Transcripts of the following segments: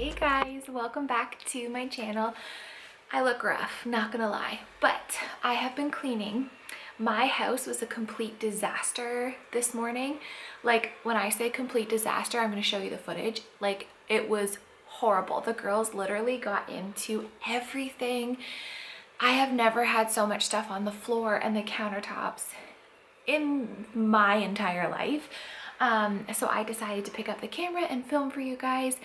Hey guys, welcome back to my channel. I look rough, not gonna lie, but I have been cleaning. My house was a complete disaster this morning. Like, when I say complete disaster, I'm gonna show you the footage. Like, it was horrible. The girls literally got into everything. I have never had so much stuff on the floor and the countertops in my entire life. So I decided to pick up the camera and film for you guys,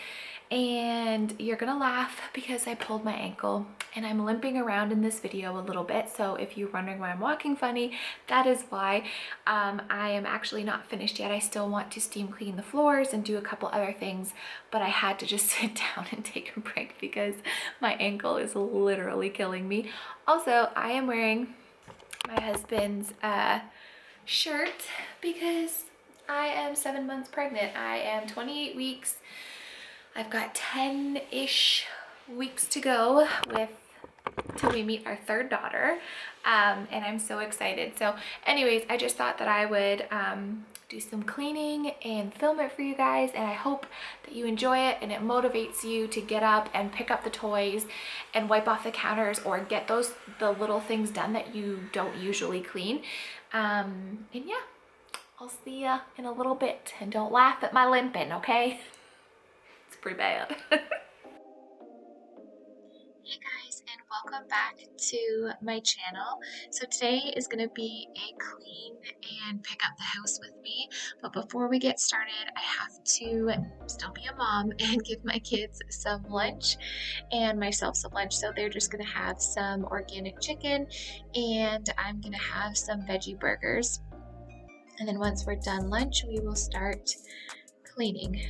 and you're gonna laugh because I pulled my ankle and I'm limping around in this video a little bit. So if you're wondering why I'm walking funny, that is why. I am actually not finished yet. I still want to steam clean the floors and do a couple other things, but I had to just sit down and take a break because my ankle is literally killing me. Also, I am wearing my husband's shirt because I am 7 months pregnant. I am 28 weeks. I've got 10-ish weeks to go till we meet our third daughter, and I'm so excited. So anyways, I just thought that I would do some cleaning and film it for you guys, and I hope that you enjoy it and it motivates you to get up and pick up the toys and wipe off the counters or get the little things done that you don't usually clean. And yeah, I'll see ya in a little bit, and don't laugh at my limping, okay? It's pretty bad. Hey guys, and welcome back to my channel. So today is going to be a clean and pick up the house with me, but before we get started, I have to still be a mom and give my kids some lunch and myself some lunch. So they're just going to have some organic chicken, and I'm going to have some veggie burgers. And then once we're done lunch, we will start cleaning.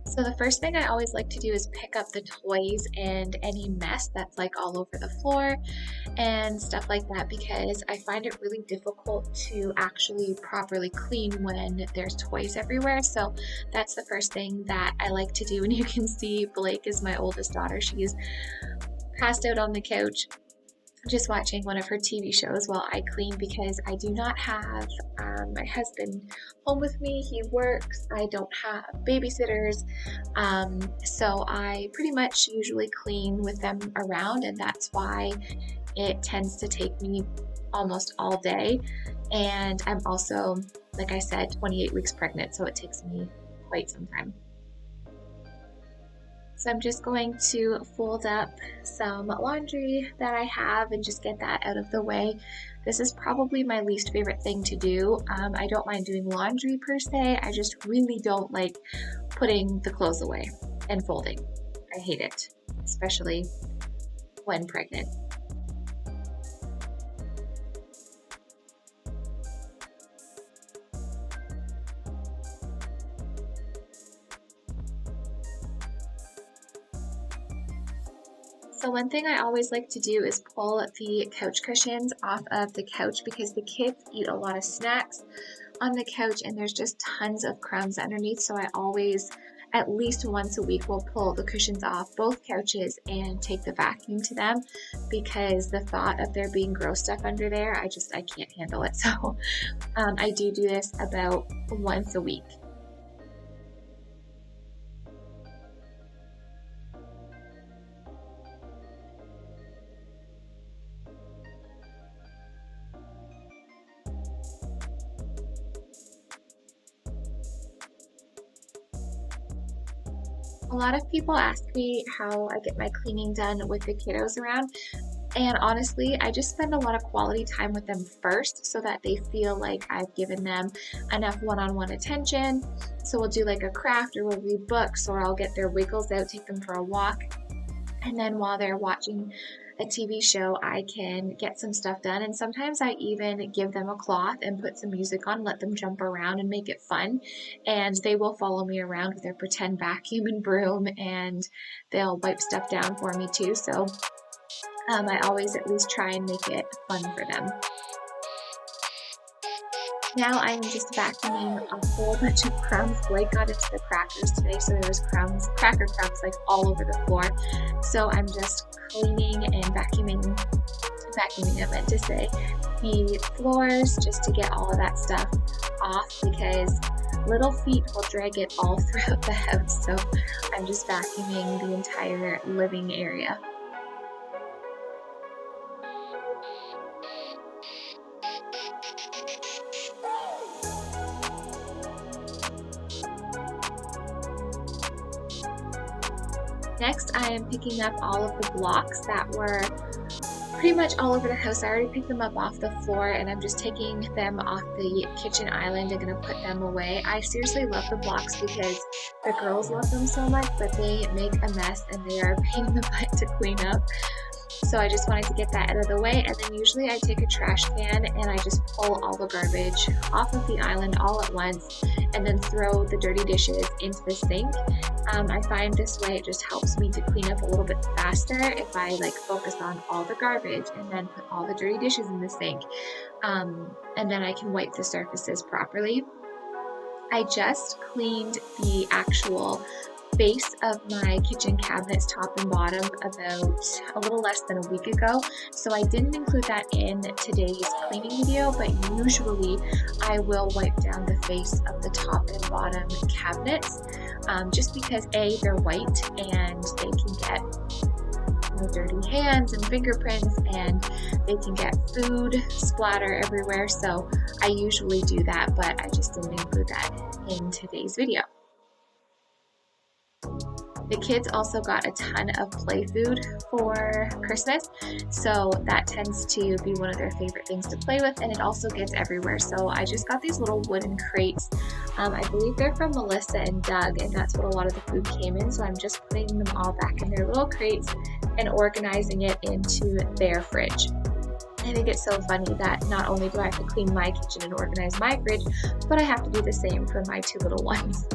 So the first thing I always like to do is pick up the toys and any mess that's like all over the floor and stuff like that, because I find it really difficult to actually properly clean when there's toys everywhere. So that's the first thing that I like to do. And you can see Blake is my oldest daughter. She's passed out on the couch just watching one of her TV shows while I clean, because I do not have my husband home with me. He works. I don't have babysitters. So I pretty much usually clean with them around, and that's why it tends to take me almost all day. And I'm also, like I said, 28 weeks pregnant, so it takes me quite some time. So I'm just going to fold up some laundry that I have and just get that out of the way. This is probably my least favorite thing to do. I don't mind doing laundry per se. I just really don't like putting the clothes away and folding. I hate it, especially when pregnant. So one thing I always like to do is pull the couch cushions off of the couch, because the kids eat a lot of snacks on the couch and there's just tons of crumbs underneath. So I always, at least once a week, will pull the cushions off both couches and take the vacuum to them, because the thought of there being gross stuff under there, I can't handle it. So I do this about once a week. A lot of people ask me how I get my cleaning done with the kiddos around, and honestly, I just spend a lot of quality time with them first so that they feel like I've given them enough one-on-one attention. So we'll do like a craft, or we'll read books, or I'll get their wiggles out, take them for a walk, and then while they're watching a TV show, I can get some stuff done. And sometimes I even give them a cloth and put some music on, let them jump around and make it fun. And they will follow me around with their pretend vacuum and broom, and they'll wipe stuff down for me too. So I always at least try and make it fun for them. Now I'm just vacuuming a whole bunch of crumbs. Blake got into the crackers today, so there was cracker crumbs like all over the floor. So I'm just cleaning and vacuuming, I meant to say, the floors just to get all of that stuff off, because little feet will drag it all throughout the house. So I'm just vacuuming the entire living area. Next, I am picking up all of the blocks that were pretty much all over the house. I already picked them up off the floor and I'm just taking them off the kitchen island and gonna put them away. I seriously love the blocks because the girls love them so much, but they make a mess and they are a pain in the butt to clean up. So I just wanted to get that out of the way, and then usually I take a trash can and I just pull all the garbage off of the island all at once and then throw the dirty dishes into the sink. I find this way it just helps me to clean up a little bit faster if I like focus on all the garbage and then put all the dirty dishes in the sink, and then I can wipe the surfaces properly. I just cleaned the actual base of my kitchen cabinets top and bottom about a little less than a week ago, so I didn't include that in today's cleaning video, but usually I will wipe down the face of the top and bottom cabinets, just because A, they're white and they can get dirty hands and fingerprints and they can get food splatter everywhere, so I usually do that, but I just didn't include that in today's video. The kids also got a ton of play food for Christmas, so that tends to be one of their favorite things to play with, and it also gets everywhere. So I just got these little wooden crates. I believe they're from Melissa and Doug, and that's what a lot of the food came in, so I'm just putting them all back in their little crates and organizing it into their fridge. I think it's so funny that not only do I have to clean my kitchen and organize my fridge, but I have to do the same for my two little ones.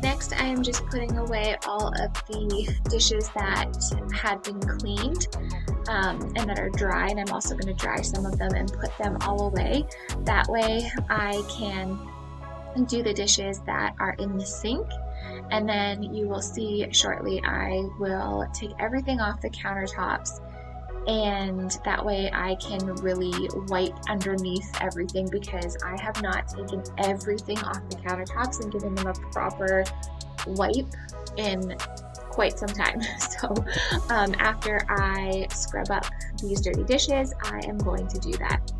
Next, I am just putting away all of the dishes that had been cleaned and that are dry, and I'm also going to dry some of them and put them all away. That way I can do the dishes that are in the sink, and then you will see shortly I will take everything off the countertops, and that way I can really wipe underneath everything, because I have not taken everything off the countertops and given them a proper wipe in quite some time. So after I scrub up these dirty dishes, I am going to do that.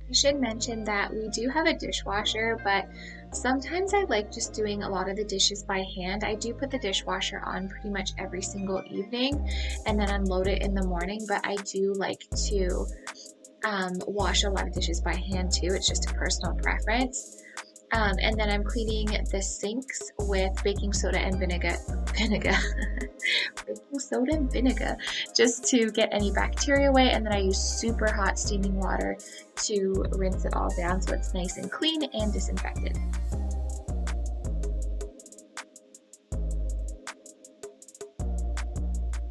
I should mention that we do have a dishwasher, but sometimes I like just doing a lot of the dishes by hand. I do put the dishwasher on pretty much every single evening and then unload it in the morning, but I do like to wash a lot of dishes by hand too. It's just a personal preference. And then I'm cleaning the sinks with baking soda and vinegar. Baking soda and vinegar, just to get any bacteria away, and then I use super hot steaming water to rinse it all down so it's nice and clean and disinfected.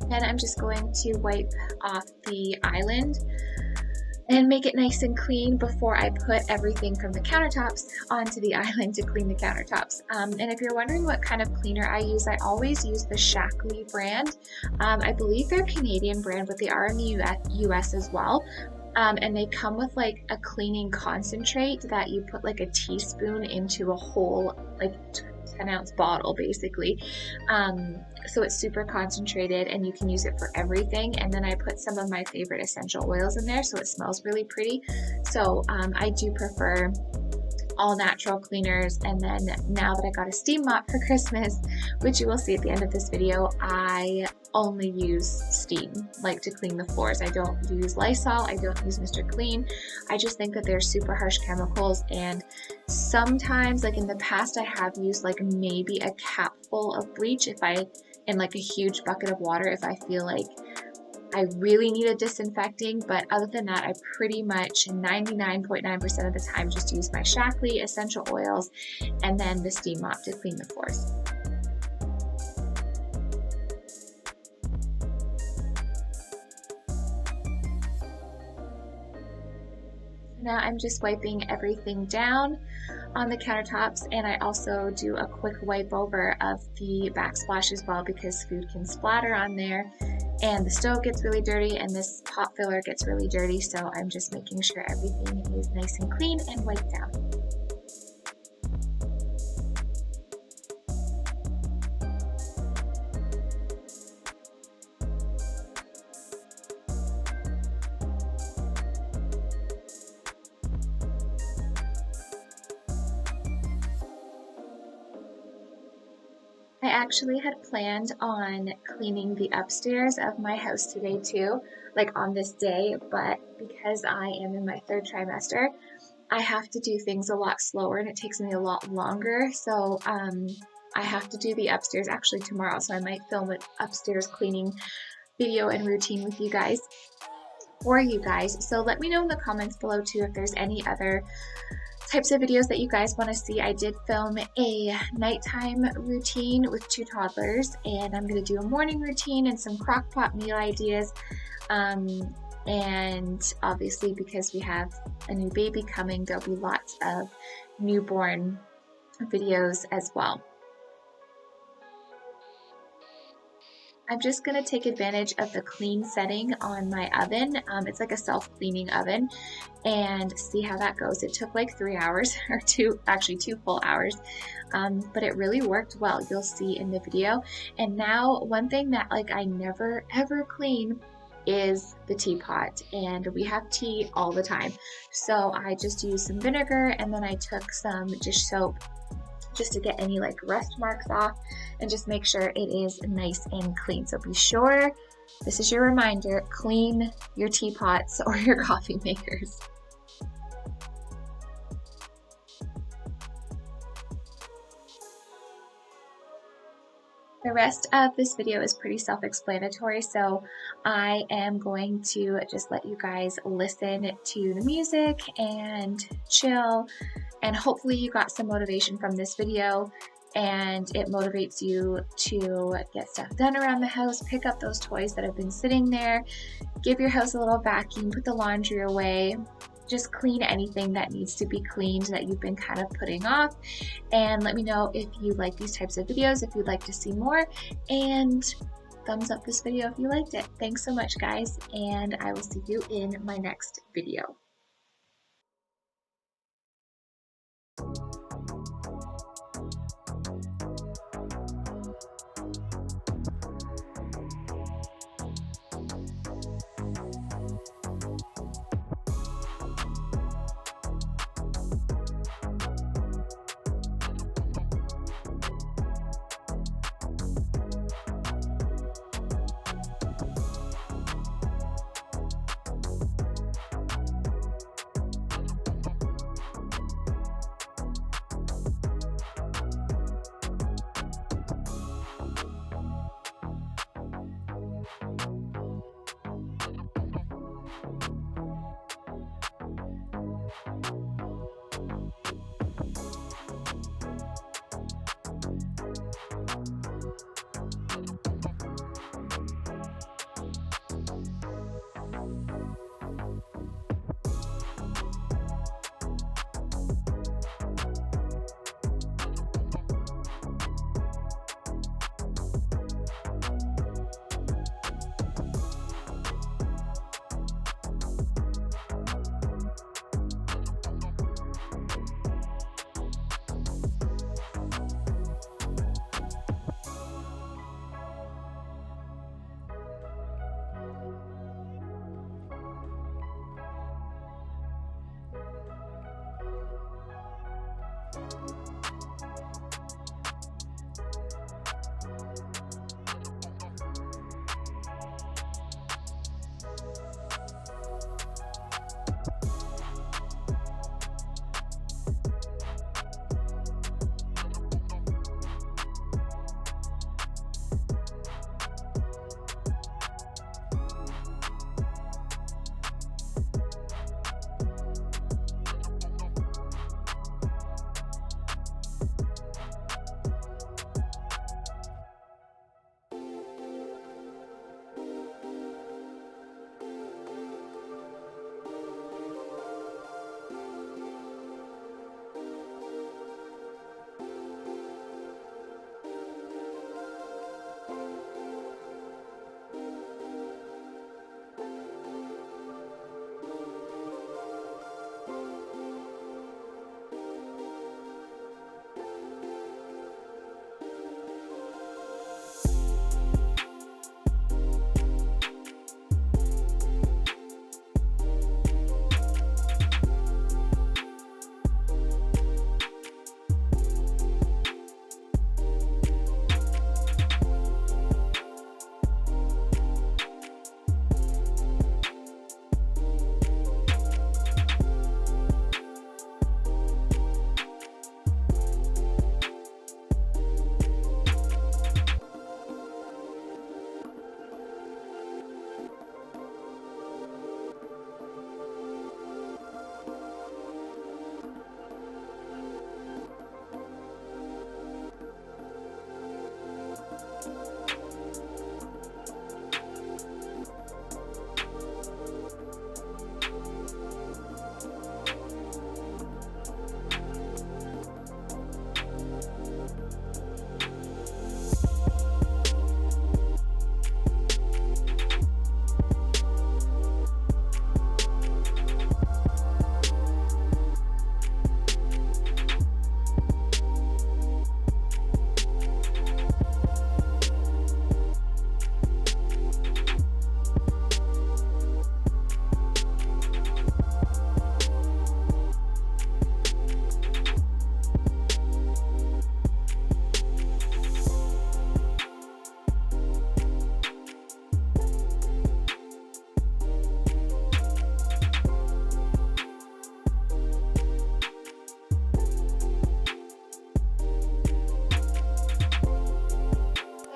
Then I'm just going to wipe off the island and make it nice and clean before I put everything from the countertops onto the island to clean the countertops. And if you're wondering what kind of cleaner I always use the Shackley brand. I believe they're a Canadian brand, but they are in the US as well. And they come with like a cleaning concentrate that you put like a teaspoon into a whole like 10-ounce bottle basically. So it's super concentrated and you can use it for everything. And then I put some of my favorite essential oils in there so it smells really pretty. So I do prefer all natural cleaners. And then now that I got a steam mop for Christmas, which you will see at the end of this video, I only use steam, like to clean the floors. I don't use Lysol, I don't use Mr. Clean. I just think that they're super harsh chemicals, and sometimes, like in the past, I have used like maybe a capful of bleach in like a huge bucket of water if I feel like I really need a disinfecting, but other than that, I pretty much 99.9% of the time just use my Shaklee essential oils and then the steam mop to clean the floors. Now I'm just wiping everything down on the countertops, and I also do a quick wipe over of the backsplash as well because food can splatter on there, and the stove gets really dirty and this pot filler gets really dirty, so I'm just making sure everything is nice and clean and wiped down. I actually had planned on cleaning the upstairs of my house today too, like on this day, but because I am in my 3rd trimester, I have to do things a lot slower and it takes me a lot longer. So I have to do the upstairs actually tomorrow, so I might film an upstairs cleaning video and routine with you guys, for you guys. So let me know in the comments below too if there's any other types of videos that you guys want to see. I did film a nighttime routine with 2 toddlers, and I'm going to do a morning routine and some crock pot meal ideas. And obviously because we have a new baby coming, there'll be lots of newborn videos as well. I'm just going to take advantage of the clean setting on my oven. It's like a self-cleaning oven, and see how that goes. It took like 3 hours or 2 full hours, but it really worked well. You'll see in the video. And now one thing that like I never ever clean is the teapot, and we have tea all the time. So I just used some vinegar, and then I took some dish soap just to get any like rust marks off and just make sure it is nice and clean. So be sure, this is your reminder, clean your teapots or your coffee makers. The rest of this video is pretty self-explanatory, so I am going to just let you guys listen to the music and chill, and hopefully you got some motivation from this video and it motivates you to get stuff done around the house, pick up those toys that have been sitting there, give your house a little vacuum, put the laundry away, just clean anything that needs to be cleaned that you've been kind of putting off. And let me know if you like these types of videos, if you'd like to see more, and thumbs up this video if you liked it. Thanks so much guys, and I will see you in my next video.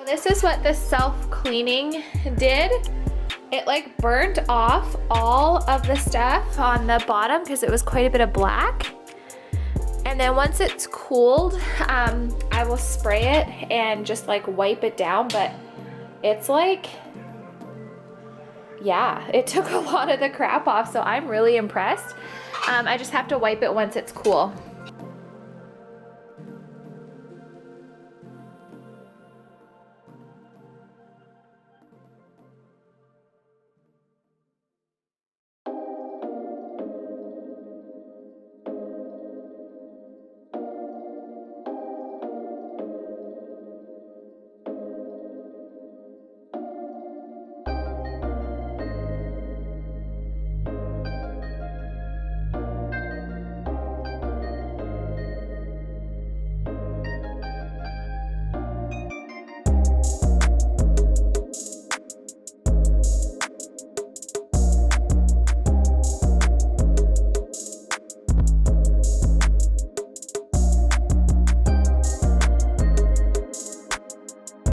This is what the self-cleaning did. It like burnt off all of the stuff on the bottom because it was quite a bit of black. And then once it's cooled, I will spray it and just like wipe it down, but it's like, yeah, it took a lot of the crap off, so I'm really impressed. I just have to wipe it once it's cool.